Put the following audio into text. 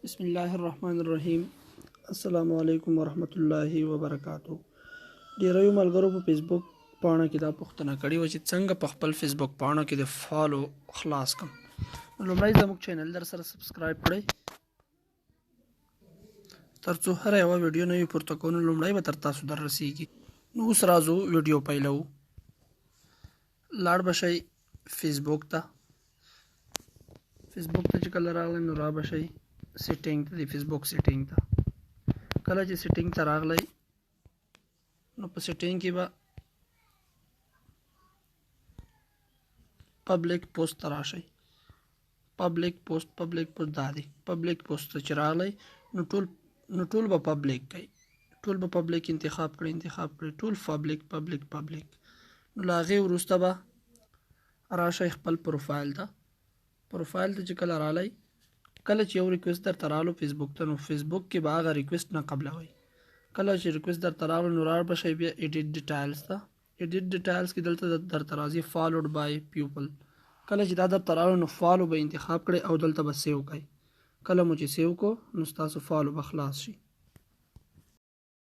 بسم الله الرحمن الرحیم. السلام علیکم ورحمت الله وبرکاتو. ډیرو ملګرو په فیسبوک پاڼه کې دا پوښتنه کړې و چې څنګه په خپل فیسبوک پاڼه کې د فالو خلاص کړم. لومړی زموږ چینل در سره سبسکرایب کړئ ترڅو هر یو ویډیو نوې پورته کوو لومړی به تر تاسو در رسیږي. نو اوس راځو ویډیو پیلو. لاړ بشئ فیسبوک ته چې کله راغلی نو را بشئ سیټینګ ته، د فیسبوک سیټینګ ته. کله چې سیټینګ ته راغلی نو په سیټینګ کې به پبلک پوسټ ته راشئ. پبلک پوسټ دا دی. پبلک پوسټ ته چې راغلی نو ټول به پبلک کوي. ټول به پبلک انتخاب کړئ ټول پبلک. نو له هغې وروسته به راشئ خپل پروفایل ته چې کله رالی، کله چې یو ریکوست درته رالو فیسبوک ته، نو فیسبوک کې به هغه ریکوست نه قبلوئ. کله چې ریکوست درته راغلو نو راړ بشئ بیا ایډیټ ډیټایلز ته. ایډیټ ډیټایلز کې دلته درته راځي فالوډ بای پیپل. کله چې دا درته راغلو نو فالو به انتخاب کړئ او دلته به سیو کړئ. کله مو چې سیو کو نو ستاسو فالو به خلاص شي.